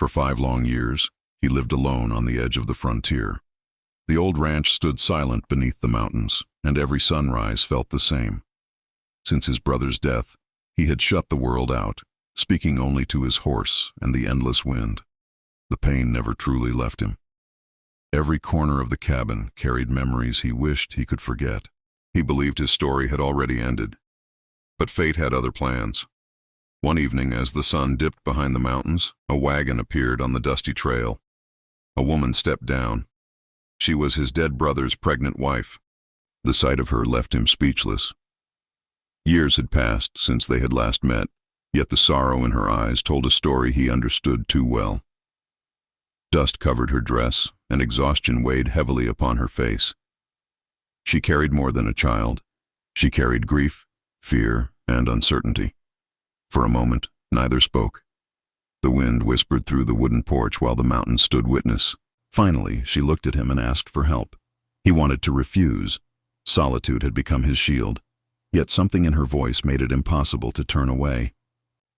For 5 long years, he lived alone on the edge of the frontier. The old ranch stood silent beneath the mountains, and every sunrise felt the same. Since his brother's death, he had shut the world out, speaking only to his horse and the endless wind. The pain never truly left him. Every corner of the cabin carried memories he wished he could forget. He believed his story had already ended, but fate had other plans. One evening, as the sun dipped behind the mountains, a wagon appeared on the dusty trail. A woman stepped down. She was his dead brother's pregnant wife. The sight of her left him speechless. Years had passed since they had last met, yet the sorrow in her eyes told a story he understood too well. Dust covered her dress, and exhaustion weighed heavily upon her face. She carried more than a child. She carried grief, fear, and uncertainty. For a moment, neither spoke. The wind whispered through the wooden porch while the mountains stood witness. Finally, she looked at him and asked for help. He wanted to refuse. Solitude had become his shield, yet something in her voice made it impossible to turn away.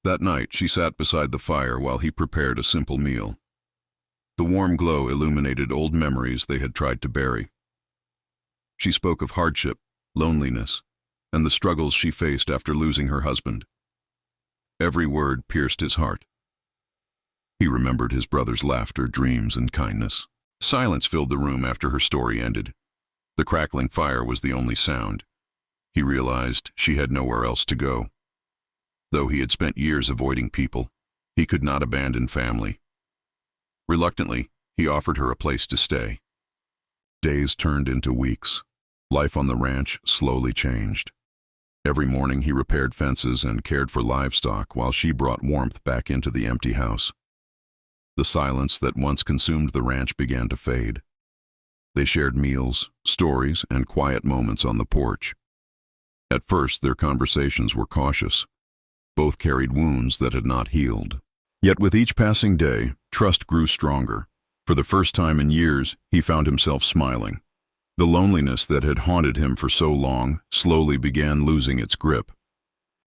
That night, she sat beside the fire while he prepared a simple meal. The warm glow illuminated old memories they had tried to bury. She spoke of hardship, loneliness, and the struggles she faced after losing her husband. Every word pierced his heart. He remembered his brother's laughter, dreams, and kindness. Silence filled the room after her story ended. The crackling fire was the only sound. He realized she had nowhere else to go. Though he had spent years avoiding people, he could not abandon family. Reluctantly, he offered her a place to stay. Days turned into weeks. Life on the ranch slowly changed. Every morning he repaired fences and cared for livestock while she brought warmth back into the empty house. The silence that once consumed the ranch began to fade. They shared meals, stories, and quiet moments on the porch. At first, their conversations were cautious. Both carried wounds that had not healed. Yet with each passing day, trust grew stronger. For the first time in years, he found himself smiling. The loneliness that had haunted him for so long slowly began losing its grip.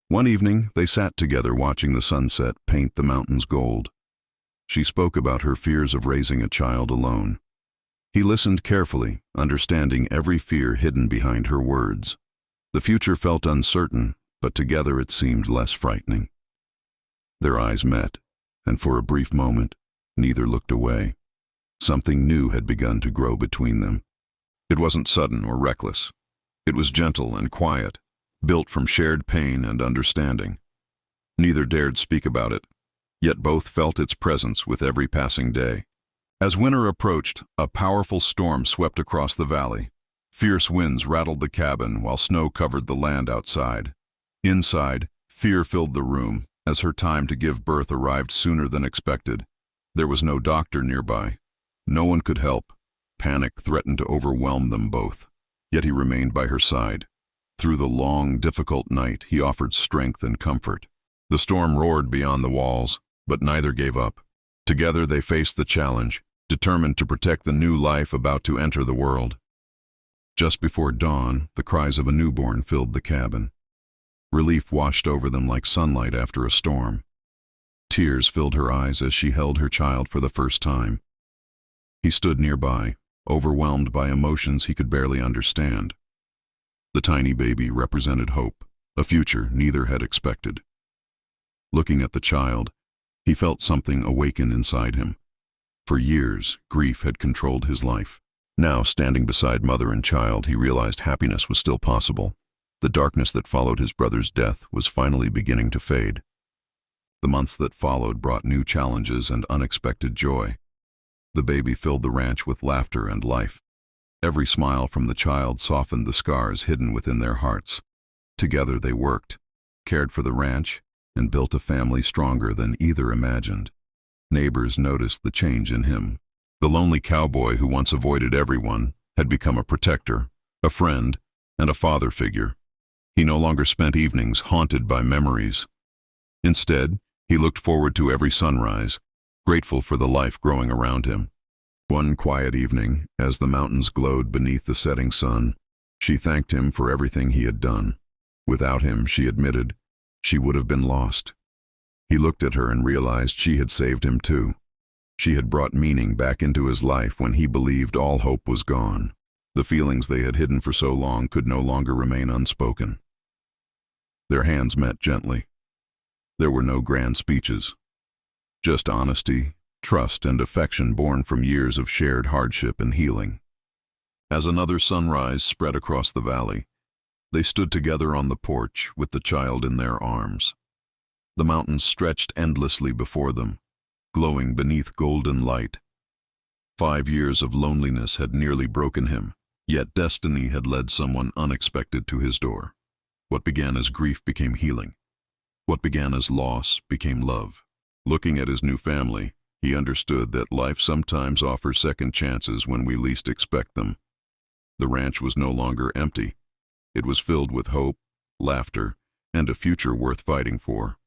One evening, they sat together watching the sunset paint the mountains gold. She spoke about her fears of raising a child alone. He listened carefully, understanding every fear hidden behind her words. The future felt uncertain, but together it seemed less frightening. Their eyes met, and for a brief moment, neither looked away. Something new had begun to grow between them. It wasn't sudden or reckless. It was gentle and quiet, built from shared pain and understanding. Neither dared speak about it, yet both felt its presence with every passing day. As winter approached, a powerful storm swept across the valley. Fierce winds rattled the cabin while snow covered the land outside. Inside, fear filled the room as her time to give birth arrived sooner than expected. There was no doctor nearby. No one could help. Panic threatened to overwhelm them both. Yet he remained by her side. Through the long, difficult night, he offered strength and comfort. The storm roared beyond the walls, but neither gave up. Together they faced the challenge, determined to protect the new life about to enter the world. Just before dawn, the cries of a newborn filled the cabin. Relief washed over them like sunlight after a storm. Tears filled her eyes as she held her child for the first time. He stood nearby, overwhelmed by emotions he could barely understand. The tiny baby represented hope, a future neither had expected. Looking at the child, he felt something awaken inside him. For years, grief had controlled his life. Now, standing beside mother and child, he realized happiness was still possible. The darkness that followed his brother's death was finally beginning to fade. The months that followed brought new challenges and unexpected joy. The baby filled the ranch with laughter and life. Every smile from the child softened the scars hidden within their hearts. Together they worked, cared for the ranch, and built a family stronger than either imagined. Neighbors noticed the change in him. The lonely cowboy who once avoided everyone had become a protector, a friend, and a father figure. He no longer spent evenings haunted by memories. Instead, he looked forward to every sunrise, grateful for the life growing around him. One quiet evening, as the mountains glowed beneath the setting sun, she thanked him for everything he had done. Without him, she admitted, she would have been lost. He looked at her and realized she had saved him too. She had brought meaning back into his life when he believed all hope was gone. The feelings they had hidden for so long could no longer remain unspoken. Their hands met gently. There were no grand speeches, just honesty, trust, and affection born from years of shared hardship and healing. As another sunrise spread across the valley, they stood together on the porch with the child in their arms. The mountains stretched endlessly before them, glowing beneath golden light. 5 years of loneliness had nearly broken him, yet destiny had led someone unexpected to his door. What began as grief became healing. What began as loss became love. Looking at his new family, he understood that life sometimes offers second chances when we least expect them. The ranch was no longer empty. It was filled with hope, laughter, and a future worth fighting for.